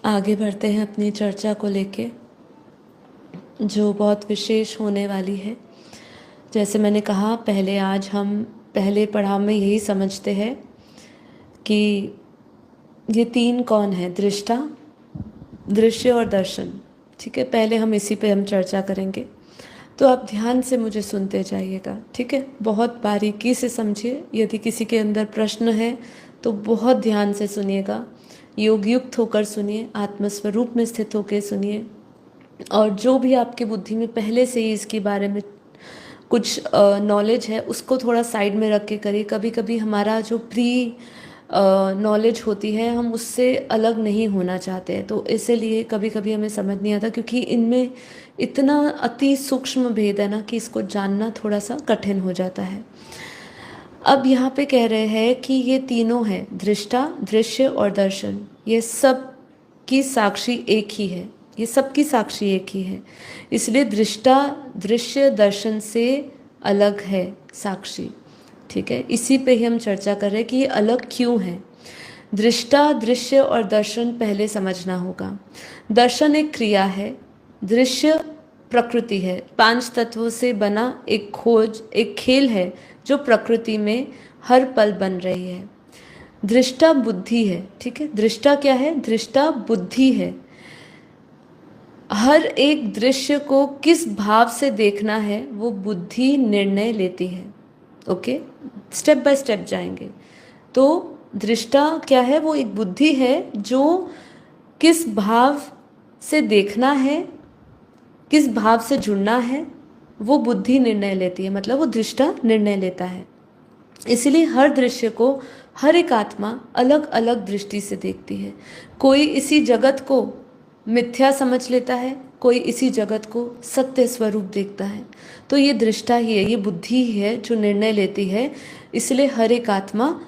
आगे बढ़ते हैं अपनी चर्चा को लेके, जो बहुत विशेष होने वाली है। जैसे मैंने कहा पहले, आज हम पहले पड़ाव में यही समझते हैं कि ये तीन कौन है, दृष्टा, दृश्य और दर्शन। ठीक है, पहले हम इसी पे हम चर्चा करेंगे। तो आप ध्यान से मुझे सुनते जाइएगा, ठीक है, बहुत बारीकी से समझिए। यदि किसी के अंदर प्रश्न है तो बहुत ध्यान से सुनिएगा, योग युक्त होकर सुनिए, आत्मस्वरूप में स्थित होकर सुनिए। और जो भी आपकी बुद्धि में पहले से ही इसके बारे में कुछ नॉलेज है उसको थोड़ा साइड में रख के करिए। कभी कभी हमारा जो प्री नॉलेज होती है हम उससे अलग नहीं होना चाहते हैं, तो इसीलिए कभी कभी हमें समझ नहीं आता, क्योंकि इनमें इतना अति सूक्ष्म भेद है ना कि इसको जानना थोड़ा सा कठिन हो जाता है। अब यहाँ पे कह रहे हैं कि ये तीनों हैं, दृष्टा, दृश्य और दर्शन। ये सब की साक्षी एक ही है, ये सब की साक्षी एक ही है। इसलिए दृष्टा, दृश्य, दर्शन से अलग है साक्षी। ठीक है, इसी पे ही हम चर्चा कर रहे हैं कि ये अलग क्यों है। दृष्टा, दृश्य और दर्शन पहले समझना होगा। दर्शन एक क्रिया है, दृश्य प्रकृति है, 5 तत्वों से बना एक खोज, एक खेल है जो प्रकृति में हर पल बन रही है। दृष्टा बुद्धि है। ठीक है, दृष्टा क्या है? दृष्टा बुद्धि है। हर एक दृश्य को किस भाव से देखना है वो बुद्धि निर्णय लेती है। ओके, स्टेप बाय स्टेप जाएंगे। तो दृष्टा क्या है? वो एक बुद्धि है जो किस भाव से देखना है, किस भाव से जुड़ना है, वो बुद्धि निर्णय लेती है, मतलब वो दृष्टा निर्णय लेता है। इसलिए हर दृश्य को हर एक आत्मा अलग अलग दृष्टि से देखती है। कोई इसी जगत को मिथ्या समझ लेता है, कोई इसी जगत को सत्य स्वरूप देखता है। तो ये दृष्टा ही है, ये बुद्धि ही है जो निर्णय लेती है। इसलिए हर एक आत्मा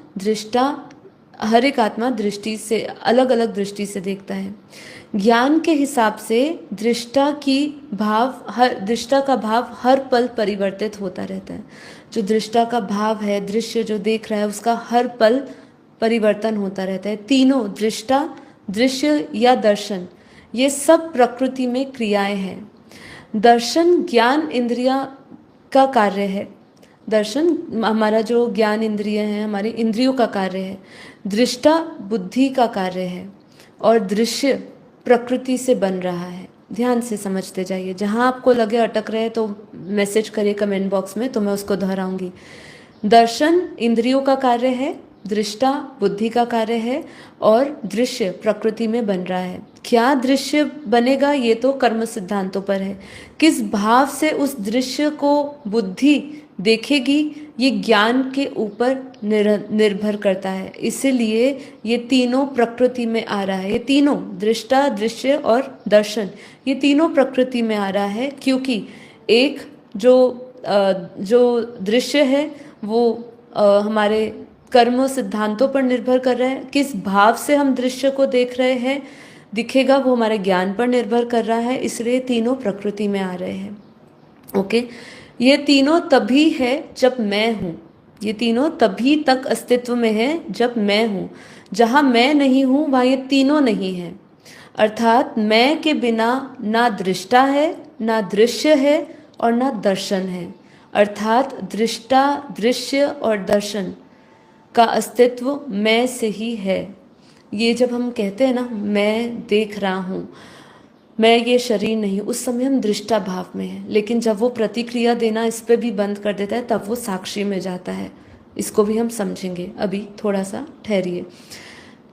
दृष्टि से अलग अलग दृष्टि से देखता है। ज्ञान के हिसाब से दृष्टा का भाव हर पल परिवर्तित होता रहता है। जो दृष्टा का भाव है, दृश्य जो देख रहा है, उसका हर पल परिवर्तन होता रहता है। तीनों, दृष्टा, दृश्य या दर्शन, ये सब प्रकृति में क्रियाएं हैं। दर्शन ज्ञान इंद्रिया का कार्य है। दर्शन हमारा जो ज्ञान इंद्रिय है, हमारी इंद्रियों का कार्य है। दृष्टा बुद्धि का कार्य है और दृश्य प्रकृति से बन रहा है। ध्यान से समझते जाइए। जहाँ आपको लगे अटक रहे तो मैसेज करिए कमेंट बॉक्स में, तो मैं उसको दोहराऊंगी। दर्शन इंद्रियों का कार्य है, दृष्टा बुद्धि का कार्य है और दृश्य प्रकृति में बन रहा है। क्या दृश्य बनेगा ये तो कर्म सिद्धांतों पर है। किस भाव से उस दृश्य को बुद्धि देखेगी ये ज्ञान के ऊपर निर्भर करता है। इसीलिए ये तीनों प्रकृति में आ रहा है। ये तीनों, दृष्टा, दृश्य और दर्शन, ये तीनों प्रकृति में आ रहा है, क्योंकि एक जो दृश्य है वो हमारे कर्म सिद्धांतों पर निर्भर कर रहा है। किस भाव से हम दृश्य को देख रहे हैं दिखेगा वो हमारे ज्ञान पर निर्भर कर रहा है। इसलिए तीनों प्रकृति में आ रहे हैं। ओके, ये तीनों तभी है जब मैं हूँ। ये तीनों तभी तक अस्तित्व में है जब मैं हूँ। जहाँ मैं नहीं हूँ वहाँ ये तीनों नहीं है। अर्थात मैं के बिना ना दृष्टा है, ना दृश्य है और ना दर्शन है। अर्थात दृष्टा, दृश्य और दर्शन का अस्तित्व मैं से ही है। ये जब हम कहते हैं ना मैं देख रहा हूँ, मैं ये शरीर नहीं, उस समय हम दृष्टा भाव में हैं। लेकिन जब वो प्रतिक्रिया देना इस पे भी बंद कर देता है तब वो साक्षी में जाता है। इसको भी हम समझेंगे, अभी थोड़ा सा ठहरिए।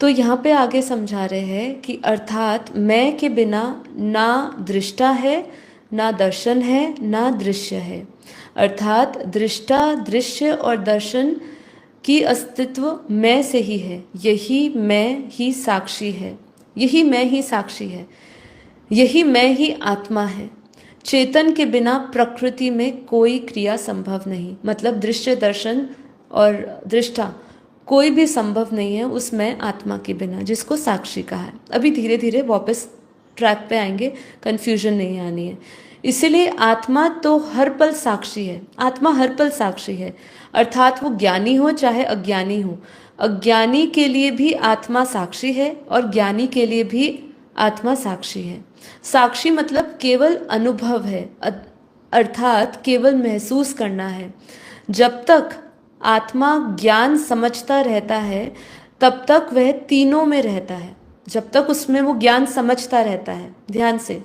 तो यहाँ पे आगे समझा रहे हैं कि अर्थात मैं के बिना ना दृष्टा है, ना दर्शन है, ना दृश्य है। अर्थात दृष्टा, दृश्य और दर्शन की अस्तित्व मैं से ही है। यही मैं ही साक्षी है, यही मैं ही साक्षी है, यही मैं ही आत्मा है। चेतन के बिना प्रकृति में कोई क्रिया संभव नहीं। मतलब दृश्य, दर्शन और दृष्टा कोई भी संभव नहीं है उस मैं आत्मा के बिना, जिसको साक्षी कहा है। अभी धीरे धीरे वापस ट्रैक पे आएंगे, कंफ्यूजन नहीं आनी है। इसीलिए आत्मा तो हर पल साक्षी है। आत्मा हर पल साक्षी है, अर्थात वो ज्ञानी हो चाहे अज्ञानी हो। अज्ञानी के लिए भी आत्मा साक्षी है और ज्ञानी के लिए भी आत्मा साक्षी है। साक्षी मतलब केवल अनुभव है, अर्थात केवल महसूस करना है। जब तक आत्मा ज्ञान समझता रहता है तब तक वह तीनों में रहता है। जब तक उसमें वो ज्ञान समझता रहता है, ध्यान से,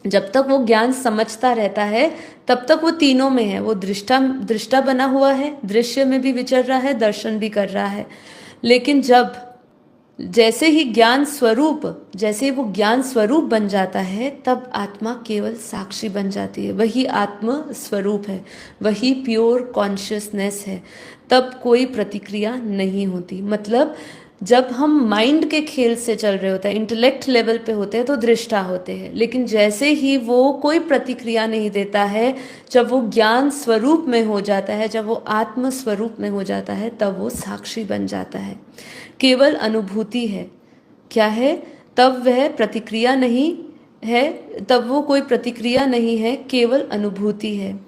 जब तक वो ज्ञान समझता रहता है तब तक वो तीनों में है। वो दृष्टा बना हुआ है, दृश्य में भी विचर रहा है, दर्शन भी कर रहा है। लेकिन जैसे ही वो ज्ञान स्वरूप बन जाता है तब आत्मा केवल साक्षी बन जाती है। वही आत्म स्वरूप है, वही प्योर कॉन्शियसनेस है। तब कोई प्रतिक्रिया नहीं होती। मतलब जब हम माइंड के खेल से चल रहे होते हैं, इंटेलेक्ट लेवल पे होते हैं, तो दृष्टा होते हैं। लेकिन जैसे ही वो कोई प्रतिक्रिया नहीं देता है, जब वो ज्ञान स्वरूप में हो जाता है, जब वो आत्म स्वरूप में हो जाता है, तब वो साक्षी बन जाता है। केवल अनुभूति है। क्या है? तब वह प्रतिक्रिया नहीं है, तब वो कोई प्रतिक्रिया नहीं है, केवल अनुभूति है।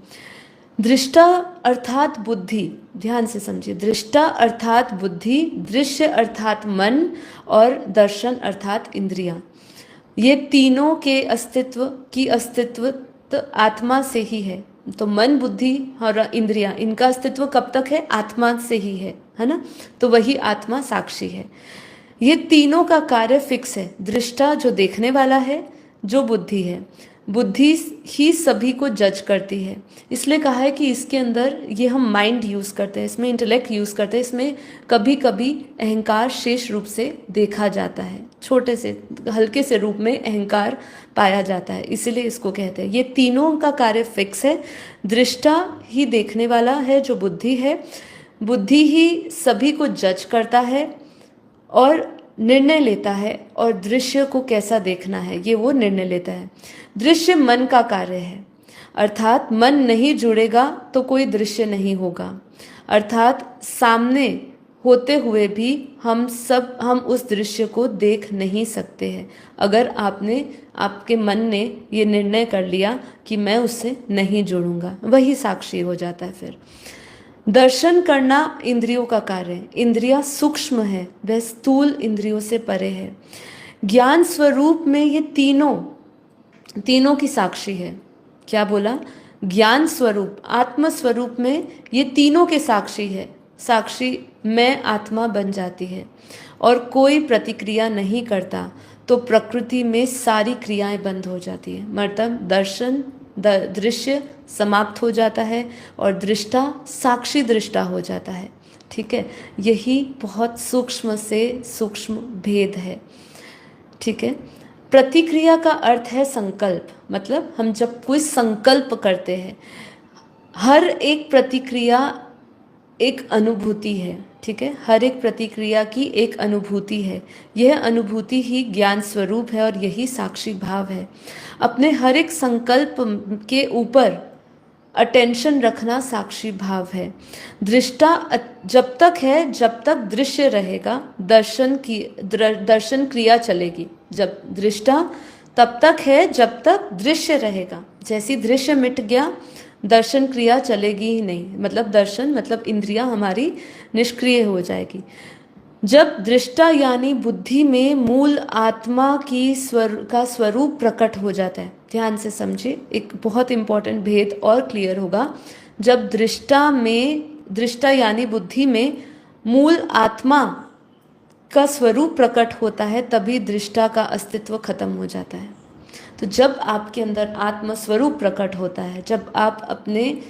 दृष्टा अर्थात बुद्धि, ध्यान से समझिए, दृष्टा अर्थात बुद्धि, दृश्य अर्थात मन और दर्शन अर्थात इंद्रियां। ये तीनों के अस्तित्व तो आत्मा से ही है। तो मन, बुद्धि और इंद्रियां, इनका अस्तित्व कब तक है? आत्मा से ही है ना। तो वही आत्मा साक्षी है। ये तीनों का कार्य फिक्स है। दृष्टा जो देखने वाला है, जो बुद्धि है, बुद्धि ही सभी को जज करती है। इसलिए कहा है कि इसके अंदर ये हम माइंड यूज करते हैं, इसमें इंटेलेक्ट यूज करते हैं, इसमें कभी कभी अहंकार शेष रूप से देखा जाता है, छोटे से हल्के से रूप में अहंकार पाया जाता है, इसीलिए इसको कहते हैं। ये तीनों का कार्य फिक्स है। दृष्टा ही देखने वाला है जो बुद्धि है, बुद्धि ही सभी को जज करता है और निर्णय लेता है, और दृश्य को कैसा देखना है ये वो निर्णय लेता है। दृश्य मन का कार्य है, अर्थात मन नहीं जुड़ेगा तो कोई दृश्य नहीं होगा। अर्थात सामने होते हुए भी हम उस दृश्य को देख नहीं सकते हैं, अगर आपके मन ने ये निर्णय कर लिया कि मैं उससे नहीं जुड़ूंगा, वही साक्षी हो जाता है। फिर दर्शन करना इंद्रियों का कार्य है। इंद्रियां सूक्ष्म है, वह स्थूल इंद्रियों से परे है। ज्ञान स्वरूप में ये तीनों की साक्षी है। क्या बोला? ज्ञान स्वरूप, आत्म स्वरूप में ये तीनों के साक्षी है। साक्षी मैं आत्मा बन जाती है और कोई प्रतिक्रिया नहीं करता तो प्रकृति में सारी क्रियाएं बंद हो जाती है। मतलब दृश्य समाप्त हो जाता है और दृष्टा साक्षी दृष्टा हो जाता है। ठीक है, यही बहुत सूक्ष्म से सूक्ष्म भेद है। ठीक है, प्रतिक्रिया का अर्थ है संकल्प। मतलब हम जब कोई संकल्प करते हैं, हर एक प्रतिक्रिया एक अनुभूति है। ठीक है, हर एक प्रतिक्रिया की एक अनुभूति है। यह अनुभूति ही ज्ञान स्वरूप है और यही साक्षी भाव है। अपने हर एक संकल्प के ऊपर अटेंशन रखना साक्षी भाव है। दृष्टा जब तक है, जब तक दृश्य रहेगा, दर्शन क्रिया चलेगी। जब दृष्टा तब तक है जब तक दृश्य रहेगा। जैसी दृश्य मिट गया, दर्शन क्रिया चलेगी ही नहीं। मतलब दर्शन मतलब इंद्रियां हमारी निष्क्रिय हो जाएगी। जब दृष्टा यानी बुद्धि में मूल आत्मा की का स्वरूप प्रकट हो जाता है, ध्यान से समझिए, एक बहुत इंपॉर्टेंट भेद और क्लियर होगा। जब दृष्टा यानी बुद्धि में मूल आत्मा का स्वरूप प्रकट होता है, तभी दृष्टा का अस्तित्व खत्म हो जाता है। तो जब आपके अंदर आत्म स्वरूप प्रकट होता है, जब आप अपने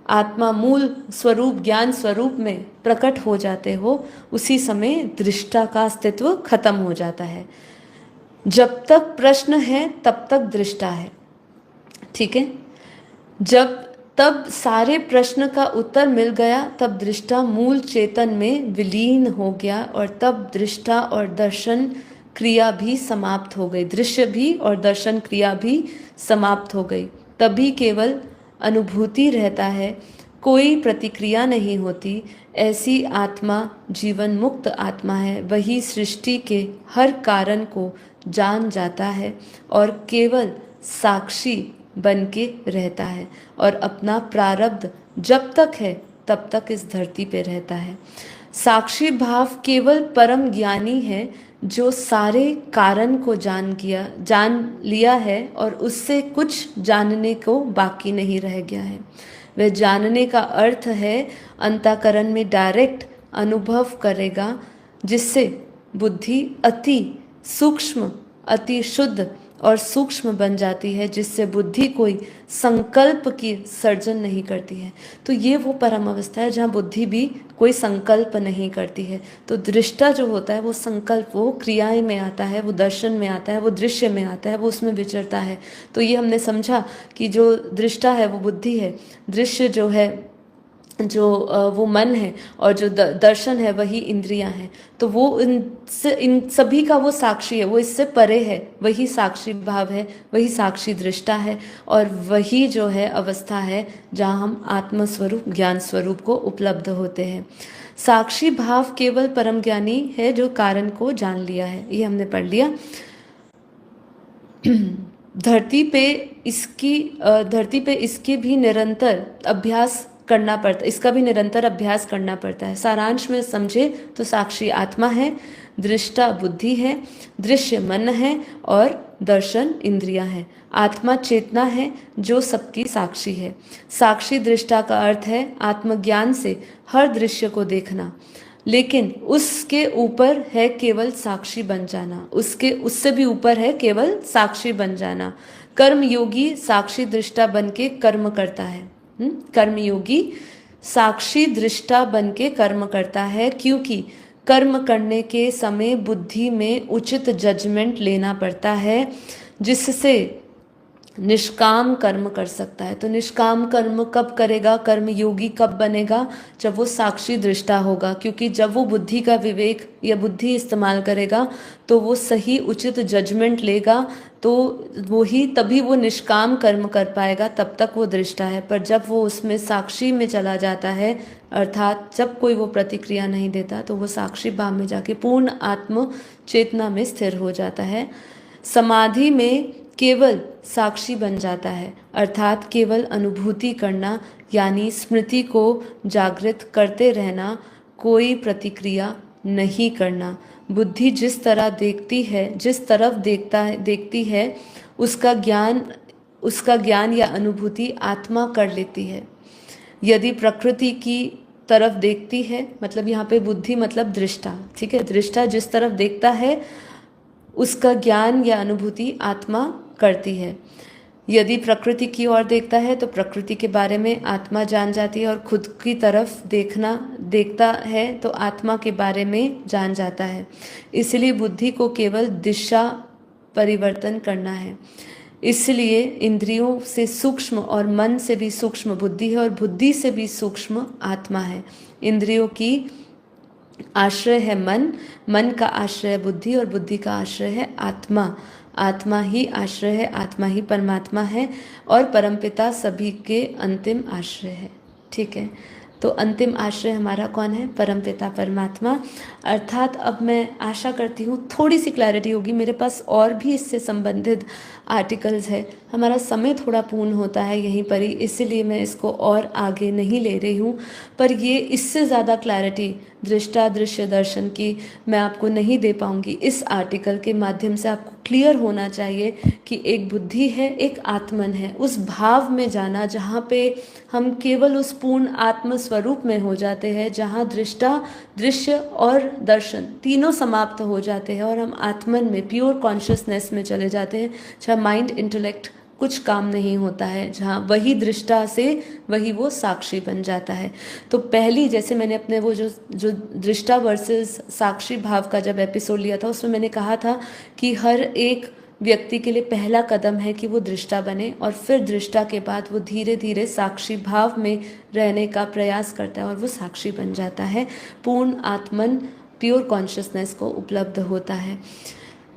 आत्मा मूल स्वरूप ज्ञान स्वरूप में प्रकट हो जाते हो, उसी समय दृष्टा का अस्तित्व खत्म हो जाता है। जब तक प्रश्न है तब तक दृष्टा है। ठीक है, तब सारे प्रश्न का उत्तर मिल गया, तब दृष्टा मूल चेतन में विलीन हो गया और तब दृष्टा और दर्शन क्रिया भी समाप्त हो गई। दृश्य भी और दर्शन क्रिया भी समाप्त हो गई। तभी केवल अनुभूति रहता है, कोई प्रतिक्रिया नहीं होती। ऐसी आत्मा जीवन मुक्त आत्मा है। वही सृष्टि के हर कारण को जान जाता है और केवल साक्षी बन के रहता है और अपना प्रारब्ध जब तक है तब तक इस धरती पे रहता है। साक्षी भाव केवल परम ज्ञानी है जो सारे कारण को जान लिया है और उससे कुछ जानने को बाकी नहीं रह गया है। वह जानने का अर्थ है अंतःकरण में डायरेक्ट अनुभव करेगा, जिससे बुद्धि अति सूक्ष्म, अति शुद्ध और सूक्ष्म बन जाती है, जिससे बुद्धि कोई संकल्प की सर्जन नहीं करती है। तो ये वो परम अवस्था है जहाँ बुद्धि भी कोई संकल्प नहीं करती है। तो दृष्टा जो होता है वो संकल्प, वो क्रियाएं में आता है, वो दर्शन में आता है, वो दृश्य में आता है, वो उसमें विचरता है। तो ये हमने समझा कि जो दृष्टा है वो बुद्धि है, दृश्य जो है जो वो मन है, और जो दर्शन है वही इंद्रियां हैं। तो वो इन सभी का वो साक्षी है, वो इससे परे है, वही साक्षी भाव है, वही साक्षी दृष्टा है, और वही जो है अवस्था है जहाँ हम आत्म स्वरूप, ज्ञान स्वरूप को उपलब्ध होते हैं। साक्षी भाव केवल परम ज्ञानी है जो कारण को जान लिया है, ये हमने पढ़ लिया। धरती पे इसके भी निरंतर अभ्यास करना पड़ता, इसका भी निरंतर अभ्यास करना पड़ता है। सारांश में समझे तो साक्षी आत्मा है, दृष्टा बुद्धि है, दृश्य मन है और दर्शन इंद्रियां हैं। आत्मा चेतना है जो सबकी साक्षी है। साक्षी दृष्टा का अर्थ है आत्मज्ञान से हर दृश्य को देखना, लेकिन उसके ऊपर है केवल साक्षी बन जाना, उससे भी ऊपर है केवल साक्षी बन जाना। कर्म योगी साक्षी दृष्टा बन के कर्म करता है। कर्मयोगी साक्षी दृष्टा बन के कर्म करता है, क्योंकि कर्म करने के समय बुद्धि में उचित जजमेंट लेना पड़ता है, जिससे निष्काम कर्म कर सकता है। तो निष्काम कर्म कब करेगा, कर्म योगी कब बनेगा, जब वो साक्षी दृष्टा होगा। क्योंकि जब वो बुद्धि का विवेक या बुद्धि इस्तेमाल करेगा तो वो सही उचित जजमेंट लेगा, तो वही तभी वो निष्काम कर्म कर पाएगा, तब तक वो दृष्टा है। पर जब वो उसमें साक्षी में चला जाता है, अर्थात जब कोई वो प्रतिक्रिया नहीं देता, तो वो साक्षी भाव में जाके पूर्ण आत्म चेतना में स्थिर हो जाता है। समाधि में केवल साक्षी बन जाता है, अर्थात केवल अनुभूति करना, यानी स्मृति को जागृत करते रहना, कोई प्रतिक्रिया नहीं करना। बुद्धि जिस तरह देखती है, जिस तरफ देखती है, उसका ज्ञान या अनुभूति आत्मा कर लेती है। यदि प्रकृति की तरफ देखती है, मतलब यहाँ पे बुद्धि मतलब दृष्टा, ठीक है, दृष्टा जिस तरफ देखता है उसका ज्ञान या अनुभूति आत्मा करती है। यदि प्रकृति की ओर देखता है तो प्रकृति के बारे में आत्मा जान जाती है, और खुद की तरफ देखता है तो आत्मा के बारे में जान जाता है। इसलिए बुद्धि को केवल दिशा परिवर्तन करना है। इसलिए इंद्रियों से सूक्ष्म और मन से भी सूक्ष्म बुद्धि है, और बुद्धि से भी सूक्ष्म आत्मा है। इंद्रियों की आश्रय है मन, मन का आश्रय है बुद्धि, और बुद्धि का आश्रय है आत्मा। आत्मा ही आश्रय है, आत्मा ही परमात्मा है, और परमपिता सभी के अंतिम आश्रय है। ठीक है, तो अंतिम आश्रय हमारा कौन है? परमपिता परमात्मा। अर्थात अब मैं आशा करती हूँ थोड़ी सी क्लैरिटी होगी। मेरे पास और भी इससे संबंधित आर्टिकल्स है, हमारा समय थोड़ा पूर्ण होता है यहीं पर ही, इसीलिए मैं इसको और आगे नहीं ले रही हूँ। पर ये इससे ज़्यादा क्लैरिटी दृष्टा दृश्य दर्शन की मैं आपको नहीं दे पाऊँगी। इस आर्टिकल के माध्यम से आपको क्लियर होना चाहिए कि एक बुद्धि है, एक आत्मन है। उस भाव में जाना जहाँ पे हम केवल उस पूर्ण आत्म स्वरूप में हो जाते हैं, जहाँ दृष्टा दृश्य और दर्शन तीनों समाप्त हो जाते हैं, और हम आत्मन में प्योर कॉन्शियसनेस में चले जाते हैं, जहाँ माइंड इंटेलेक्ट कुछ काम नहीं होता है, जहाँ वही दृष्टा से वही वो साक्षी बन जाता है। तो पहली, जैसे मैंने अपने वो जो दृष्टा वर्सेस साक्षी भाव का जब एपिसोड लिया था, उसमें मैंने कहा था कि हर एक व्यक्ति के लिए पहला कदम है कि वो दृष्टा बने, और फिर दृष्टा के बाद वो धीरे धीरे साक्षी भाव में रहने का प्रयास करता है और वो साक्षी बन जाता है, पूर्ण आत्मन प्योर कॉन्शियसनेस को उपलब्ध होता है।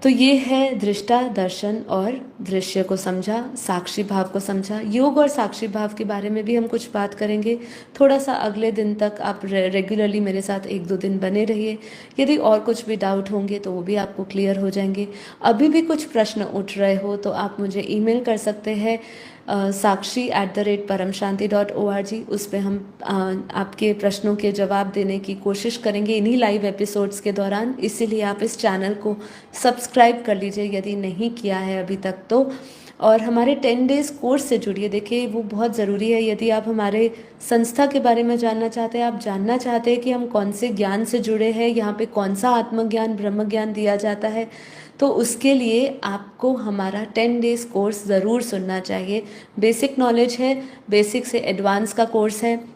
तो ये है दृष्टा दर्शन और दृश्य को समझा, साक्षी भाव को समझा। योग और साक्षी भाव के बारे में भी हम कुछ बात करेंगे। थोड़ा सा अगले दिन तक आप रेगुलरली मेरे साथ 1-2 दिन बने रहिए। यदि और कुछ भी डाउट होंगे तो वो भी आपको क्लियर हो जाएंगे। अभी भी कुछ प्रश्न उठ रहे हो तो आप मुझे ईमेल कर सकते हैं sakshi@paramshanti.org। उस पे हम आपके प्रश्नों के जवाब देने की कोशिश करेंगे इन्हीं लाइव एपिसोड्स के दौरान। इसीलिए आप इस चैनल को सब्सक्राइब कर लीजिए यदि नहीं किया है अभी तक तो। और हमारे 10 डेज़ कोर्स से जुड़िए, देखिए वो बहुत ज़रूरी है। यदि आप हमारे संस्था के बारे में जानना चाहते हैं, आप जानना चाहते हैं कि हम कौन से ज्ञान से जुड़े हैं, यहाँ पे कौन सा आत्मज्ञान ब्रह्म ज्ञान दिया जाता है, तो उसके लिए आपको हमारा 10 डेज़ कोर्स ज़रूर सुनना चाहिए। बेसिक नॉलेज है, बेसिक से एडवांस का कोर्स है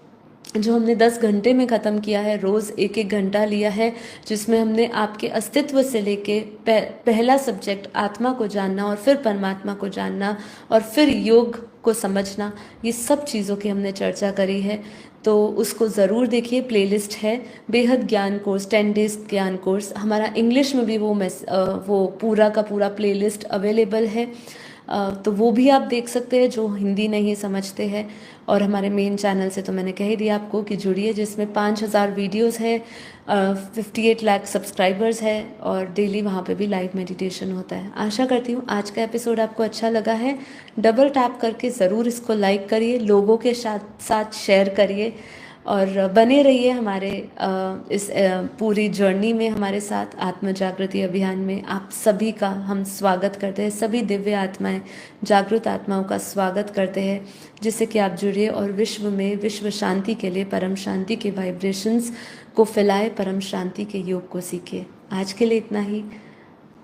जो हमने 10 घंटे में ख़त्म किया है। रोज़ एक एक घंटा लिया है, जिसमें हमने आपके अस्तित्व से लेके पहला सब्जेक्ट आत्मा को जानना, और फिर परमात्मा को जानना, और फिर योग को समझना, ये सब चीज़ों की हमने चर्चा करी है। तो उसको ज़रूर देखिए, प्लेलिस्ट है बेहद ज्ञान कोर्स, 10 डेज़ ज्ञान कोर्स। हमारा इंग्लिश में भी वो पूरा का पूरा प्लेलिस्ट अवेलेबल है, तो वो भी आप देख सकते हैं जो हिंदी नहीं समझते हैं। और हमारे मेन चैनल से तो मैंने कह ही दिया आपको कि जुड़िए, जिसमें 5000 वीडियोस है, 58 लाख सब्सक्राइबर्स है, और डेली वहाँ पे भी लाइव मेडिटेशन होता है। आशा करती हूँ आज का एपिसोड आपको अच्छा लगा है। डबल टैप करके ज़रूर इसको लाइक करिए, लोगों के साथ शेयर करिए, और बने रहिए हमारे इस पूरी जर्नी में हमारे साथ। आत्म जागृति अभियान में आप सभी का हम स्वागत करते हैं, सभी दिव्य आत्माएं, जागृत आत्माओं का स्वागत करते हैं, जिससे कि आप जुड़िए और विश्व में विश्व शांति के लिए परम शांति के वाइब्रेशंस को फैलाए, परम शांति के योग को सीखे। आज के लिए इतना ही।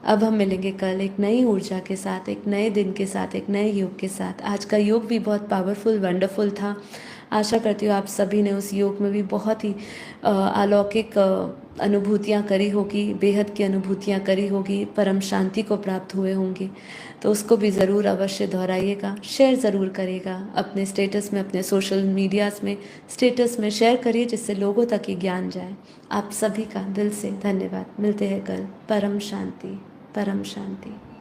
अब हम मिलेंगे कल एक नई ऊर्जा के साथ, एक नए दिन के साथ, एक नए योग के साथ। आज का योग भी बहुत पावरफुल, वंडरफुल था। आशा करती हूँ आप सभी ने उस योग में भी बहुत ही अलौकिक अनुभूतियाँ करी होगी, बेहद की अनुभूतियाँ करी होगी, परम शांति को प्राप्त हुए होंगे। तो उसको भी ज़रूर अवश्य दोहराइएगा, शेयर ज़रूर करिएगा अपने स्टेटस में, अपने सोशल मीडियाज़ में स्टेटस में शेयर करिए, जिससे लोगों तक ये ज्ञान जाए। आप सभी का दिल से धन्यवाद। मिलते हैं कल। परम शांति, परम शांति।